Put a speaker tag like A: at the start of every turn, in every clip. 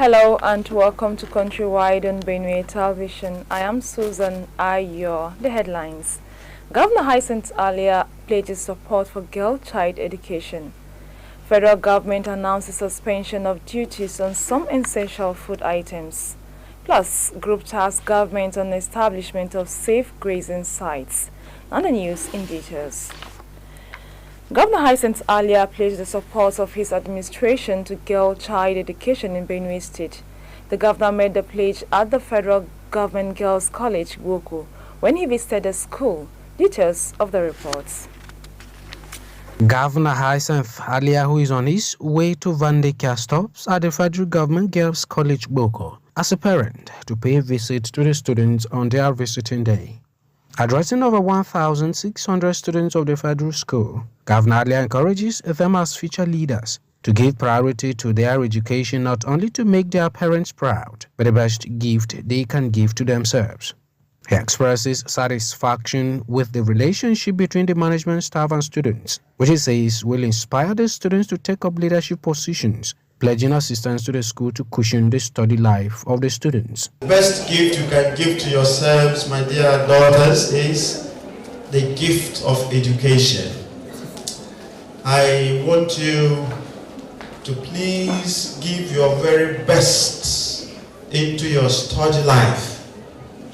A: Hello and welcome to Countrywide on Benue Television. I am Susan Ayo. The headlines. Governor Hyacinth Alia pledges support for girl-child education. Federal government announces suspension of duties on some essential food items. Plus, group tasks government on establishment of safe grazing sites. And the news in details. Governor Hyacinth Alia pledged the support of his administration to girl-child education in Benue State. The governor made the pledge at the Federal Government Girls College, Woku, when he visited the school. Details of the reports.
B: Governor Hyacinth Alia, who is on his way to Vandeka, stops at the Federal Government Girls College, Boko, as a parent to pay a visit to the students on their visiting day. Addressing over 1,600 students of the federal school, Governor Alia encourages them as future leaders to give priority to their education, not only to make their parents proud, but the best gift they can give to themselves. He expresses satisfaction with the relationship between the management staff and students, which he says will inspire the students to take up leadership positions, pledging assistance to the school to cushion the study life of the students.
C: The best gift you can give to yourselves, my dear daughters, is the gift of education. I want you to please give your very best into your study life.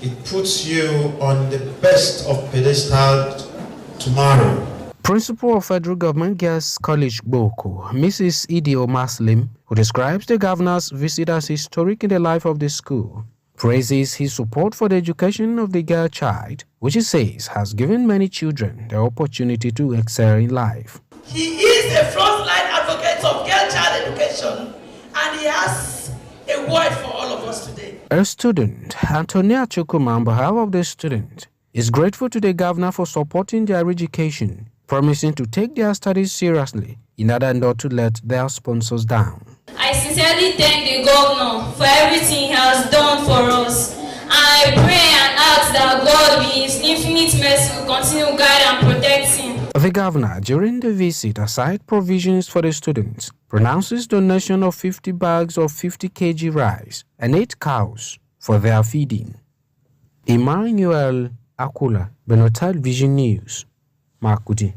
C: It puts you on the best of pedestal tomorrow.
B: Principal of Federal Government Girls College, Boko, Mrs. Idio Maslim, who describes the governor's visit as historic in the life of the school, praises his support for the education of the girl child, which he says has given many children the opportunity to excel in life.
D: He is a frontline advocate of girl child education, and he has a word for all of us today.
B: A student, Antonia Chukuma, on behalf of the student, is grateful to the governor for supporting their education, promising to take their studies seriously in order not to let their sponsors down.
E: I sincerely thank the governor for everything he has done for us. I pray and ask that God, with his infinite mercy, will continue to guide and protect him.
B: The governor, during the visit, aside provisions for the students, pronounces donation of 50 bags of 50 kg rice and 8 cows for their feeding. Emmanuel Akula, Benue Television News, Makudi.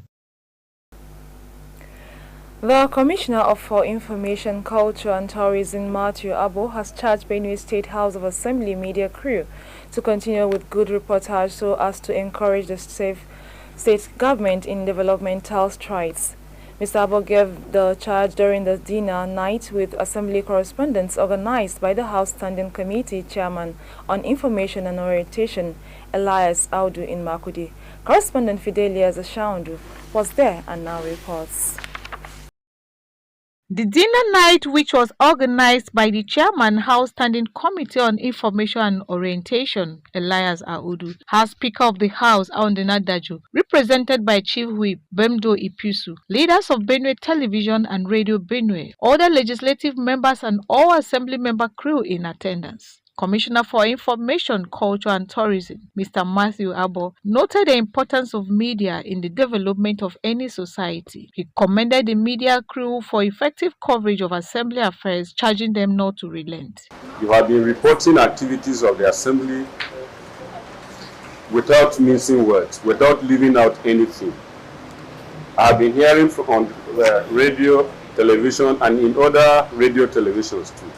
A: The Commissioner for Information, Culture and Tourism, Matthew Abo, has charged Benue State House of Assembly media crew to continue with good reportage so as to encourage the state government in developmental strides. Mr. Abo gave the charge during the dinner night with Assembly correspondence organized by the House Standing Committee Chairman on Information and Orientation, Elias Audu, in Makudi. Correspondent Fidelia Zashaundu was there and now reports.
F: The dinner night, which was organized by the Chairman, House Standing Committee on Information and Orientation, Elias Audu, has Speaker of the House, Aundena Daju, represented by Chief Whip, Bemdo Ipusu, leaders of Benue Television and Radio Benue, other legislative members and all Assembly member crew in attendance. Commissioner for Information, Culture and Tourism, Mr. Matthew Abo, noted the importance of media in the development of any society. He commended the media crew for effective coverage of Assembly affairs, charging them not to relent.
G: You have been reporting activities of the Assembly without mincing words, without leaving out anything. I have been hearing on radio, television, and in other radio televisions too.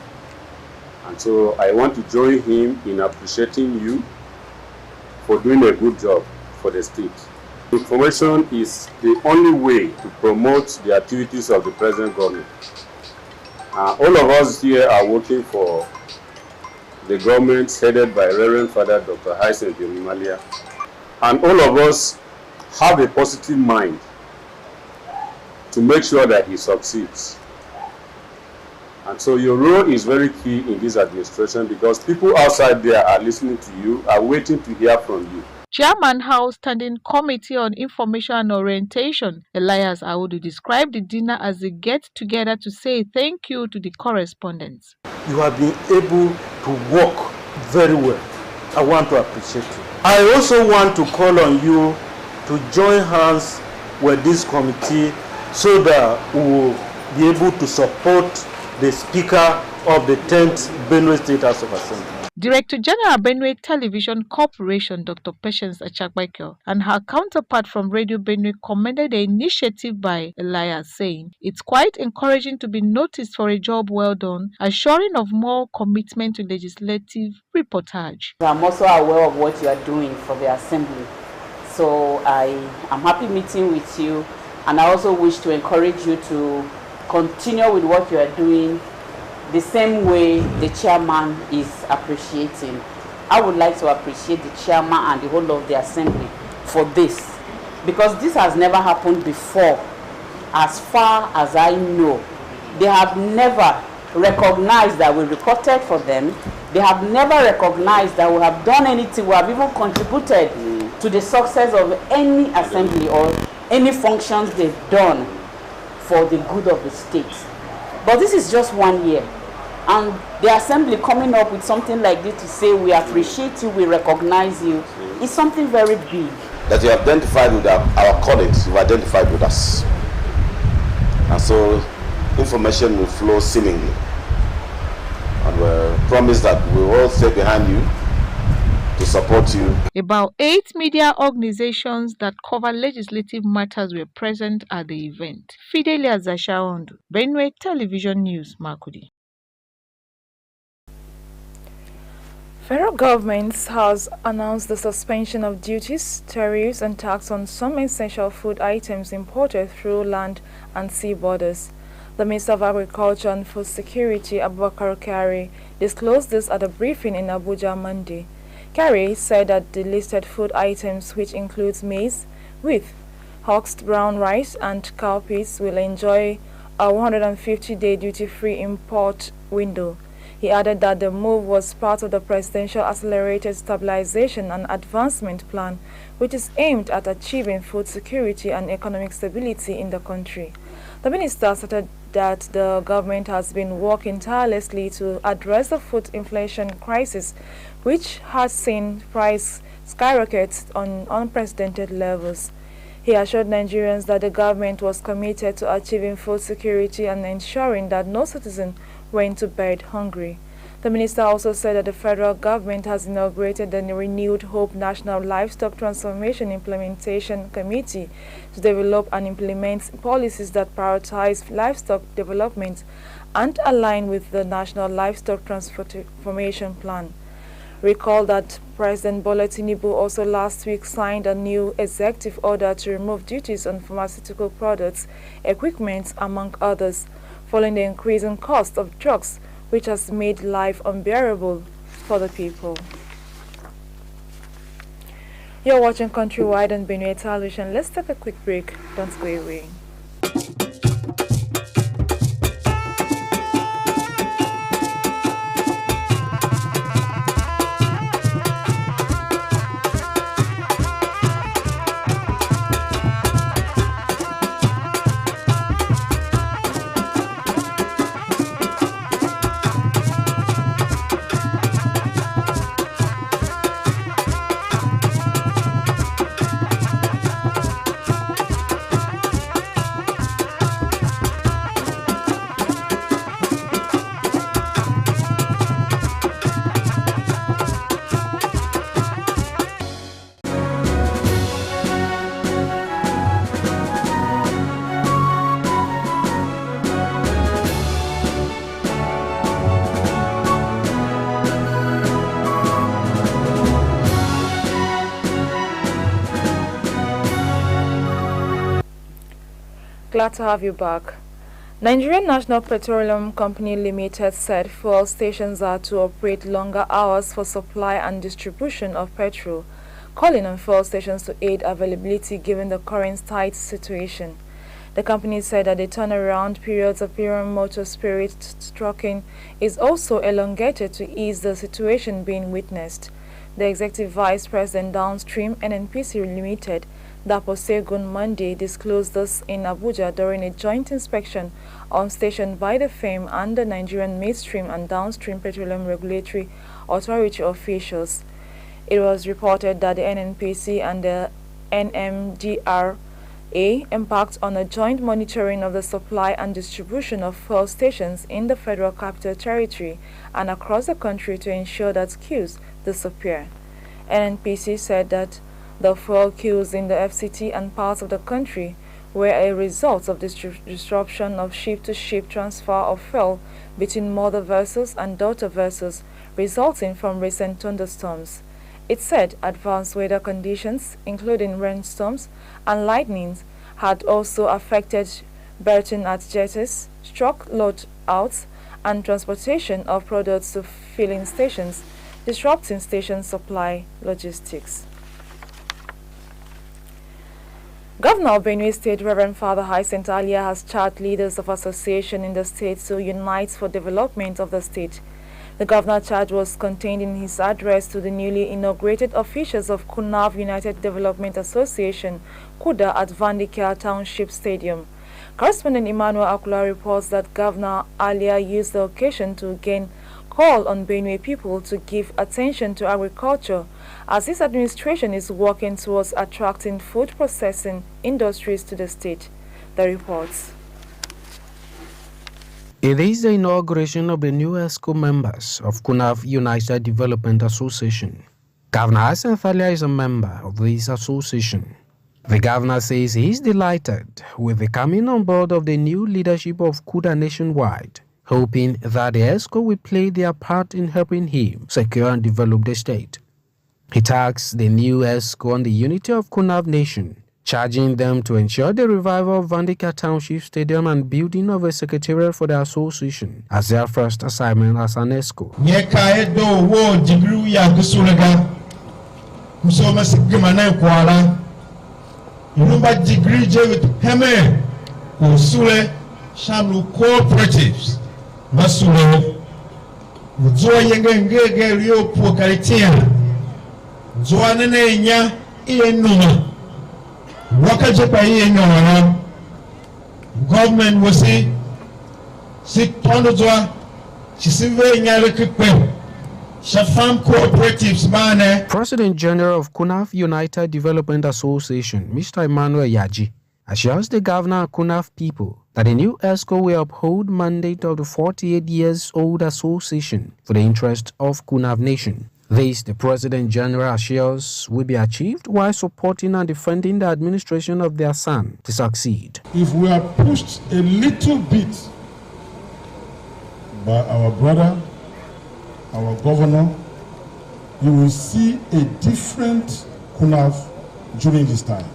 G: And so I want to join him in appreciating you for doing a good job for the state. Information is the only way to promote the activities of the present government. All of us here are working for the government headed by Reverend Father Dr. Hyacinth Alia, and all of us have a positive mind to make sure that he succeeds. And so your role is very key in this administration because people outside there are listening to you, are waiting to hear from you.
F: Chairman House Standing Committee on Information and Orientation, Elias Audu, described the dinner as a get-together to say thank you to the correspondents.
H: You have been able to work very well. I want to appreciate you. I also want to call on you to join hands with this committee so that we will be able to support the Speaker of the 10th Benue State House of Assembly.
F: Director General Benue Television Corporation Dr. Patience Achakbaikyo and her counterpart from Radio Benue commended the initiative by Elias, saying it's quite encouraging to be noticed for a job well done, assuring of more commitment to legislative reportage.
I: I'm also aware of what you are doing for the Assembly, so I am happy meeting with you, and I also wish to encourage you to continue with what you are doing the same way the chairman is appreciating. I would like to appreciate the chairman and the whole of the Assembly for this, because this has never happened before. As far as I know, they have never recognized that we reported for them. They have never recognized that we have done anything. We have even contributed to the success of any assembly or any functions they've done for the good of the state. But this is just 1 year. And the Assembly coming up with something like this to say we appreciate you, we recognize you, is something very big.
J: That you identified with our colleagues, you've identified with us. And so information will flow seemingly. And we promise that we will all stay behind you to support you.
F: About 8 media organizations that cover legislative matters were present at the event. Fidelia Zashaondu, Benue Television News, Makudi.
A: Federal government has announced the suspension of duties, tariffs and tax on some essential food items imported through land and sea borders. The Minister of Agriculture and Food Security, Abubakar Kari, disclosed this at a briefing in Abuja Monday. Kari said that the listed food items, which includes maize, wheat, husked brown rice and cowpeas, will enjoy a 150-day duty-free import window. He added that the move was part of the Presidential Accelerated Stabilization and Advancement Plan, which is aimed at achieving food security and economic stability in the country. The minister stated that the government has been working tirelessly to address the food inflation crisis, which has seen price skyrocket on unprecedented levels. He assured Nigerians that the government was committed to achieving food security and ensuring that no citizen went to bed hungry. The minister also said that the federal government has inaugurated the renewed Hope National Livestock Transformation Implementation Committee to develop and implement policies that prioritize livestock development and align with the National Livestock Transformation Plan. Recall that President Bola Tinubu also last week signed a new executive order to remove duties on pharmaceutical products, equipment, among others, following the increasing cost of drugs, which has made life unbearable for the people. You're watching Countrywide on Benue Television. Let's take a quick break. Don't go away. Glad to have you back. Nigerian National Petroleum Company Limited said fuel stations are to operate longer hours for supply and distribution of petrol, calling on fuel stations to aid availability given the current tight situation. The company said that the turnaround periods of premium motor spirit trucking is also elongated to ease the situation being witnessed. The Executive Vice President Downstream NNPC Limited, Dapo Segun, Monday disclosed this in Abuja during a joint inspection on station by the firm and the Nigerian Midstream and Downstream Petroleum Regulatory Authority officials. It was reported that the NNPC and the NMDR embarked on a joint monitoring of the supply and distribution of fuel stations in the Federal Capital Territory and across the country to ensure that queues disappear. NNPC said that the fuel queues in the FCT and parts of the country were a result of disruption of ship-to-ship transfer of fuel between mother vessels and daughter vessels resulting from recent thunderstorms. It said adverse weather conditions, including rainstorms and lightnings, had also affected berthing at jetties, truck load outs, and transportation of products to filling stations, disrupting station supply logistics. Governor of Benue State, Reverend Father Hyacinth Alia, has charged leaders of association in the state to unite for development of the state. The governor's charge was contained in his address to the newly inaugurated officials of Kunav United Development Association, KUDA, at Vandika Township Stadium. Correspondent Emmanuel Akula reports that Governor Alia used the occasion to again call on Benue people to give attention to agriculture, as his administration is working towards attracting food processing industries to the state. The reports.
B: It is the inauguration of the new ESCO members of Kunav United Development Association. Governor Hyacinth Alia is a member of this association. The governor says he is delighted with the coming on board of the new leadership of KUDA nationwide, hoping that the ESCO will play their part in helping him secure and develop the state. He tags the new ESCO on the unity of Kunav Nation, charging them to ensure the revival of Vandika Township Stadium and building of a secretariat for the association as their first assignment as an ESCO.
K: Cooperatives government was say
B: President General of Kunav United Development Association, Mr. Emmanuel Yaji, assures the governor and Kunav people that the new ESCO will uphold mandate of the 48 years old association for the interest of Kunav Nation. This, the President General assures, will be achieved while supporting and defending the administration of their son to succeed.
K: If we are pushed a little bit by our brother, our governor, you will see a different Kunav during this time.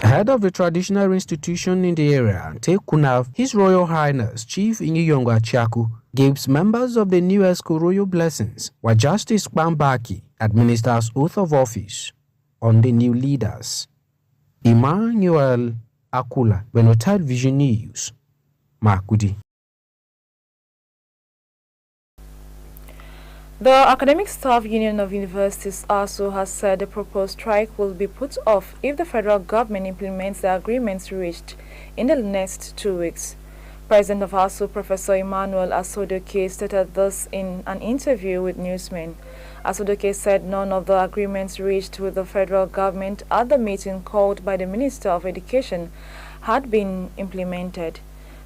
B: Head of the traditional institution in the area, Take Kunav, His Royal Highness Chief Inyonga Chaku, gives members of the new ESCO royal blessings, while Justice Bambaki administers oath of office on the new leaders. Emmanuel Akula, Benotel Vision News, Makudi.
A: The Academic Staff Union of Universities ASU has said the proposed strike will be put off if the federal government implements the agreements reached in the next 2 weeks. President of ASU, Professor Emmanuel Asodoke, stated this in an interview with newsmen. Asodoke said none of the agreements reached with the federal government at the meeting called by the Minister of Education had been implemented.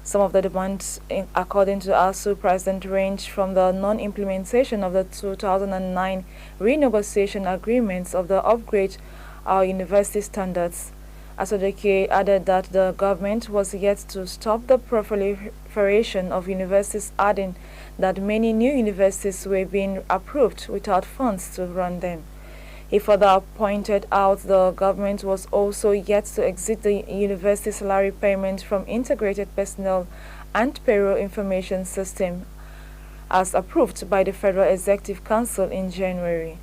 A: Some of the demands, according to ASU President, range from the non-implementation of the 2009 renegotiation agreements of the upgrade our university standards. Asodoke added that the government was yet to stop the proliferation of universities, adding that many new universities were being approved without funds to run them. He further pointed out the government was also yet to exit the university salary payment from integrated personnel and payroll information system as approved by the Federal Executive Council in January.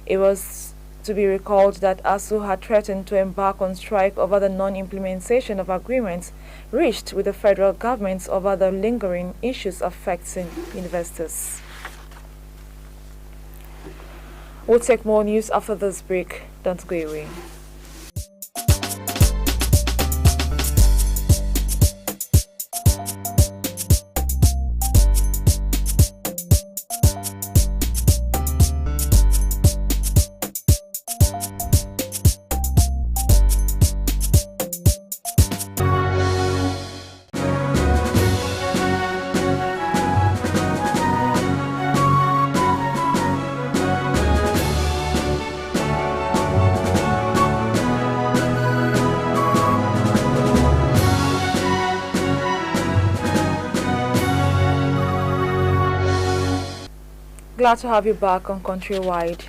A: It was to be recalled that ASU had threatened to embark on strike over the non-implementation of agreements reached with the federal government over the lingering issues affecting investors. We'll take more news after this break. Don't go away. Glad to have you back on Countrywide.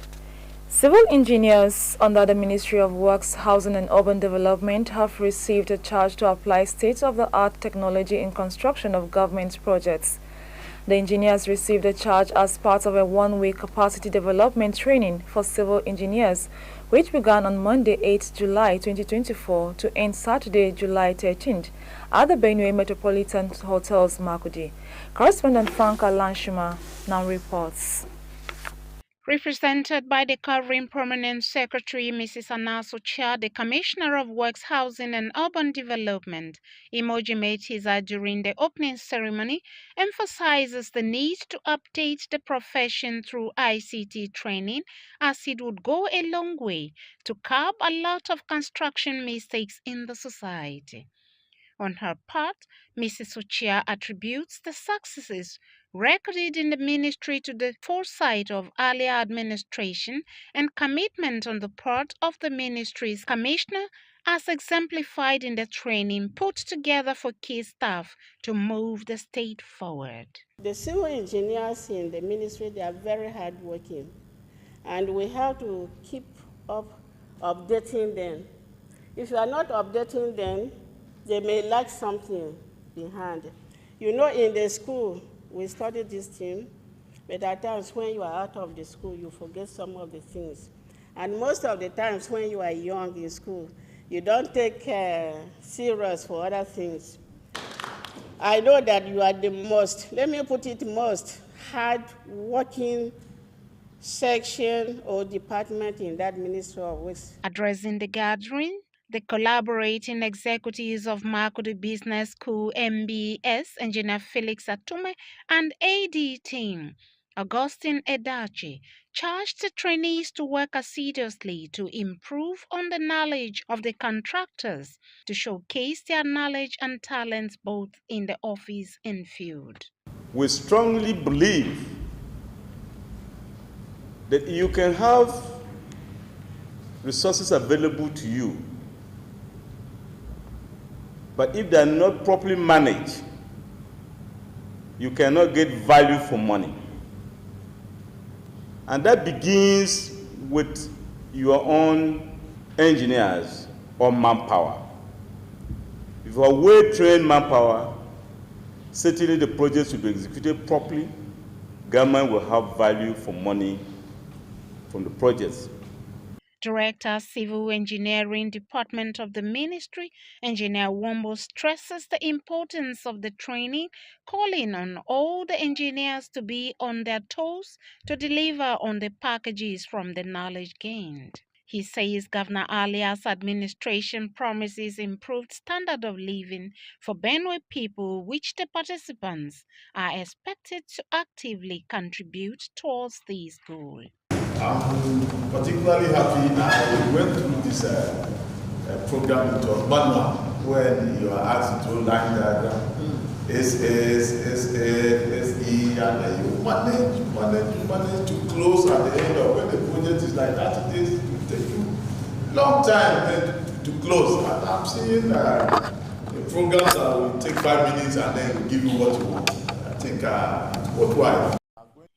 A: Civil engineers under the Ministry of Works, Housing and Urban Development have received a charge to apply state-of-the-art technology in construction of government projects. The engineers received a charge as part of a one-week capacity development training for civil engineers, which began on Monday, 8 July 2024 to end Saturday, July 13th at the Benue Metropolitan Hotels, Makurdi. Correspondent Franca Lanshima now reports.
F: Represented by the covering permanent secretary, Mrs. Anna Sochia, the Commissioner of Works, Housing and Urban Development, Imoji Metiza, during the opening ceremony, emphasizes the need to update the profession through ICT training, as it would go a long way to curb a lot of construction mistakes in the society. On her part, Mrs. Sochia attributes the successes recorded in the ministry to the foresight of earlier administration and commitment on the part of the ministry's commissioner, as exemplified in the training put together for key staff to move the state forward.
L: The civil engineers in the ministry, they are very hardworking, and we have to keep up updating them. If you are not updating them, they may lack something behind. You know, in the school, we study this thing, but at times when you are out of the school, you forget some of the things. And most of the times when you are young in school, you don't take serious for other things. I know that you are the most, let me put it, most hard-working section or department in that Ministry of Works.
F: Addressing the gathering, the collaborating executives of Makurdi Business School MBS, Engineer Felix Atume, and AD team, Augustine Edachi, charged the trainees to work assiduously to improve on the knowledge of the contractors, to showcase their knowledge and talents both in the office and field.
G: We strongly believe that you can have resources available to you, but if they are not properly managed, you cannot get value for money. And that begins with your own engineers or manpower. If you are well-trained manpower, certainly the projects will be executed properly. Government will have value for money from the projects.
F: Director, Civil Engineering Department of the Ministry, Engineer Wombo, stresses the importance of the training, calling on all the engineers to be on their toes to deliver on the packages from the knowledge gained. He says Governor Alia's administration promises improved standard of living for Benue people, which the participants are expected to actively contribute towards this goal.
K: I'm particularly happy I went through this program. It was manual when you are asked to line diagram. S, E, and you manage to close at the end of when the project is like 30 days. It will take you a long time to close. And I'm seeing the programs that will take 5 minutes and then give you what you want. I think worthwhile.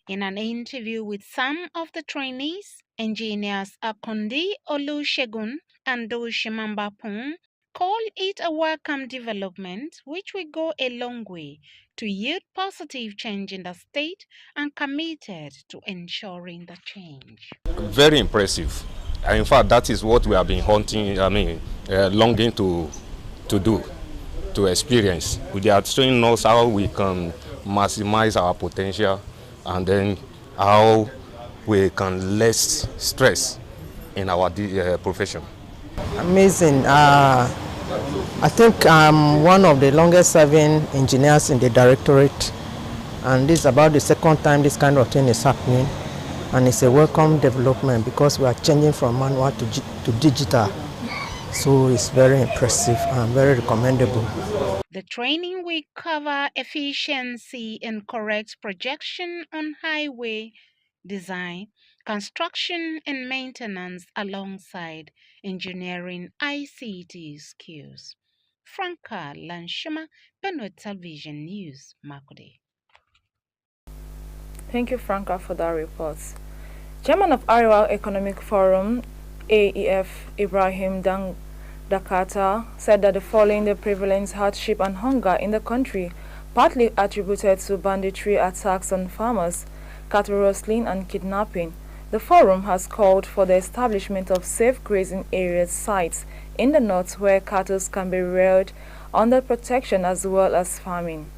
F: In an interview with some of the trainees, engineers Akundi Olusegun and Doshimambapung call it a welcome development which will go a long way to yield positive change in the state and committed to ensuring the change.
M: Very impressive. In fact, that is what we have been longing to do, to experience. They are showing us how we can maximize our potential and then how we can less stress in our profession.
N: Amazing. I think I'm one of the longest serving engineers in the directorate, and this is about the second time this kind of thing is happening, and it's a welcome development because we are changing from manual to digital. So it's very impressive and very recommendable.
F: The training will cover efficiency and correct projection on highway design, construction and maintenance alongside engineering ICT skills. Franca Lanshima, Benue Television News, Makurdi.
A: Thank you, Franca, for that report. Chairman of Arewa Economic Forum, AEF, Ibrahim Dakata, said that the following the prevalent hardship and hunger in the country, partly attributed to banditry attacks on farmers, cattle rustling and kidnapping. The forum has called for the establishment of safe grazing area sites in the north where cattle can be reared under protection as well as farming.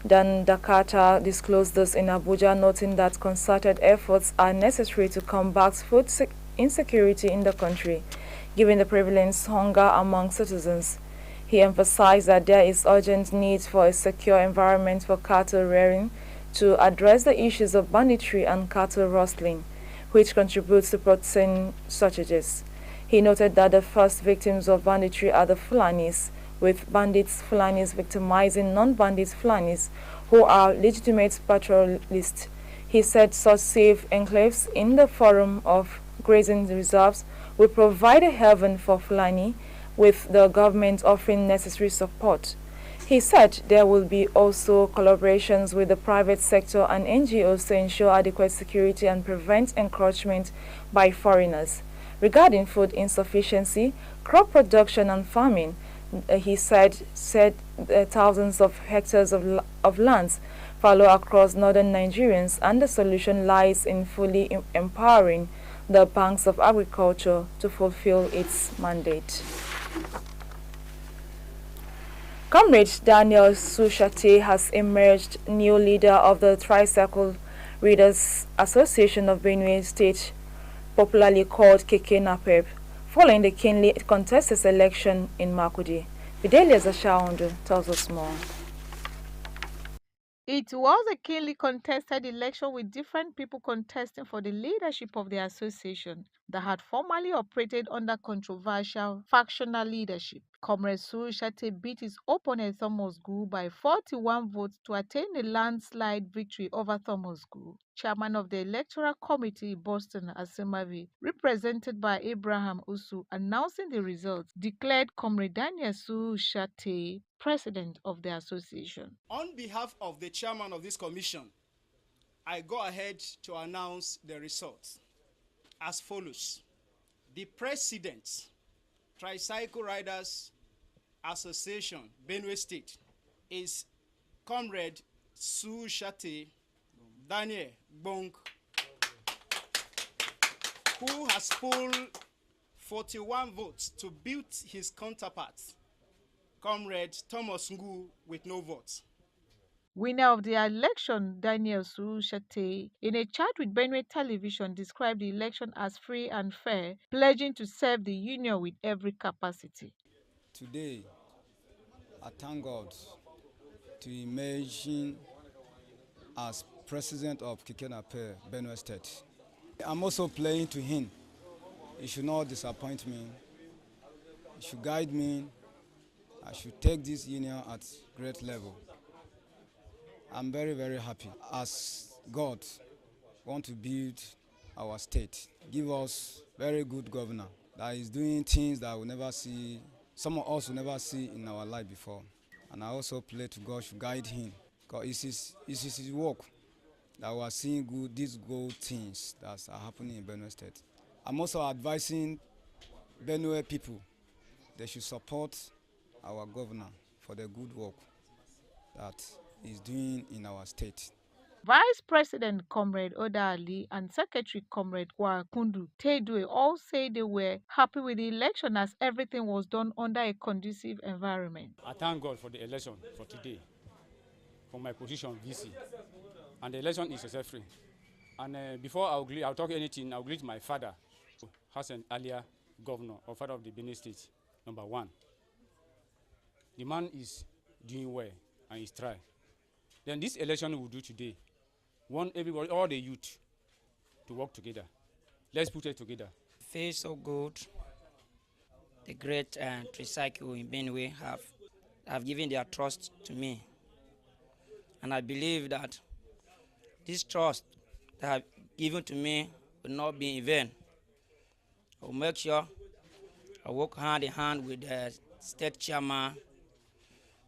A: Dan Dakata disclosed this in Abuja, noting that concerted efforts are necessary to combat food insecurity in the country, given the prevalent hunger among citizens. He emphasized that there is urgent need for a secure environment for cattle rearing to address the issues of banditry and cattle rustling, which contributes to protein shortages. He noted that the first victims of banditry are the Fulanis, with bandits Fulanis victimizing non-bandits Fulanis who are legitimate pastoralists. He said such safe enclaves in the form of grazing reserves will provide a haven for Fulani, with the government offering necessary support. He said there will be also collaborations with the private sector and NGOs to ensure adequate security and prevent encroachment by foreigners. Regarding food insufficiency, crop production and farming, he said thousands of hectares of lands fallow across northern Nigerians, and the solution lies in fully empowering the banks of agriculture to fulfill its mandate. Comrade Daniel Sushate has emerged new leader of the Tricycle Readers Association of Benue State, popularly called Keke Napep, following the keenly contested election in Makudi. Fidelia Zashaundu tells us more.
F: It was a keenly contested election with different people contesting for the leadership of the association that had formerly operated under controversial factional leadership. Comrade Sushate beat his opponent Thomas Gu by 41 votes to attain a landslide victory over Thomas Gu. Chairman of the Electoral Committee, Boston Asemavi, represented by Abraham Usu, announcing the results, declared Comrade Daniel Sushate president of the association.
O: On behalf of the chairman of this commission, I go ahead to announce the results as follows. The president, Tricycle Riders Association, Benue State, is Comrade Sushate Daniel Gbong, who has polled 41 votes to beat his counterpart, Comrade Thomas Ngu, with no votes.
F: Winner of the election, Daniel Sushate, in a chat with Benue Television, described the election as free and fair, pledging to serve the union with every capacity.
P: Today, I thank God to emerging as president of Keke Napep, Benue State. I'm also playing to him. He should not disappoint me. He should guide me. I should take this union at great level. I'm very, very happy. As God want to build our state, give us very good governor that is doing things that we'll never see, some of us will never see in our life before. And I also pray to God to guide him, because it is his work that we are seeing these good things that are happening in Benue State. I'm also advising Benue people they should support our governor for the good work that he's doing in our state.
F: Vice President Comrade Oda Ali and Secretary Comrade Wakundu Tedwe all say they were happy with the election as everything was done under a conducive environment.
Q: I thank God for the election for today, for my position VC, and the election is successful. And before I'll talk anything, I'll greet my father, Hassan Alia, governor or father of the Benin State, number one. The man is doing well and he's trying. Then this election we'll do today, want everybody, all the youth, to work together. Let's put it together.
R: Feels so good. The great Tricycle in Benue have given their trust to me. And I believe that this trust they have given to me will not be in vain. I will make sure I work hand in hand with the state chairman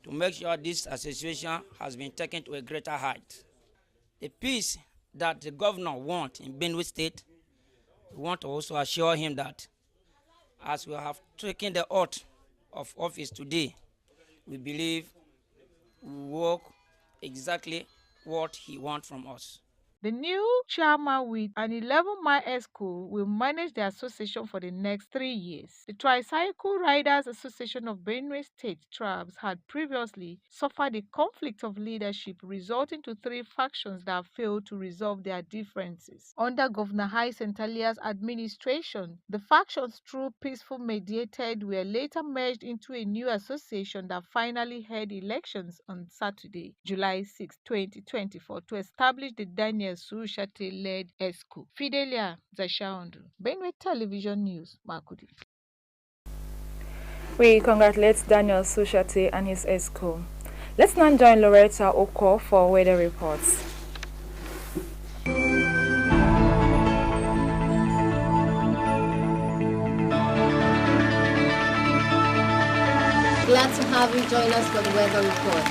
R: to make sure this association has been taken to a greater height. The peace that the governor wants in Benue State, we want to also assure him that as we have taken the oath of office today, we believe we work exactly what he wants from us.
F: The new chairman with an 11-mile school will manage the association for the next 3 years. The Tricycle Riders Association of Benue State Tribes had previously suffered a conflict of leadership resulting to 3 factions that failed to resolve their differences. Under Governor Hyacinth Alia's administration, the factions, through peaceful mediated, were later merged into a new association that finally held elections on Saturday, July 6, 2024, to establish the Daniel Sushate-led ESCO. Fidelia Zashaundu, Benue Television News, Makudi.
A: We congratulate Daniel Sushate and his ESCO. Let's now join Loretta Oko for weather reports.
S: Glad to have you join us for the weather report.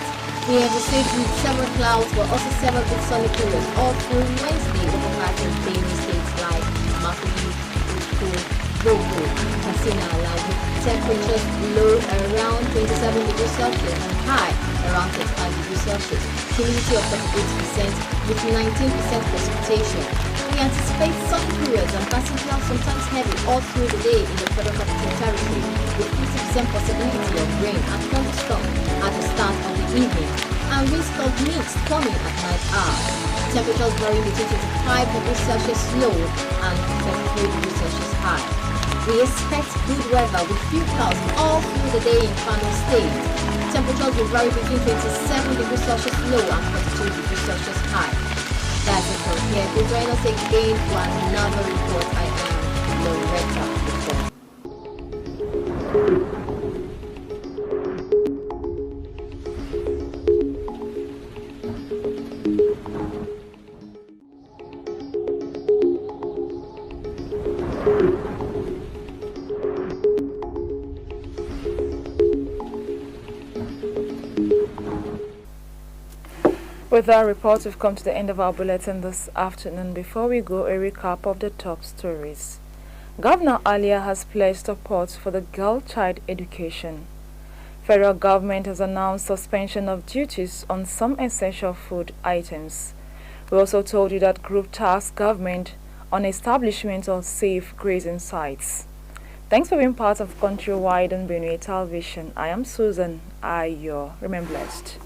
S: We have received with several clouds but also several good sunny periods all through Wednesday over parts of Benue states like Makudi, Uku, Bogo, Katsina, Alabu. Temperatures low around 27 degrees Celsius and high around 35 degrees Celsius. Humidity of 38% with 19% precipitation. We anticipate sunny periods and passing clouds sometimes heavy all through the day in the Federal Capital Territory with 50% possibility of rain and thunderstorm at the start of the evening and risk of mist coming at night hours. Temperatures vary between 25 degrees Celsius low and 33 degrees Celsius high. We expect good weather with few clouds all through the day in Kano State. Temperatures will vary between 27 degrees Celsius low and 42 degrees Celsius high. That's it from here. We'll join us again for another report. I am Loretta.
A: With our report, we've come to the end of our bulletin this afternoon. Before we go, a recap of the top stories. Governor Alia has pledged support for the girl-child education. Federal government has announced suspension of duties on some essential food items. We also told you that group tasked government on establishment of safe grazing sites. Thanks for being part of Countrywide on Benue Television. I am Susan Ayo. Remain blessed.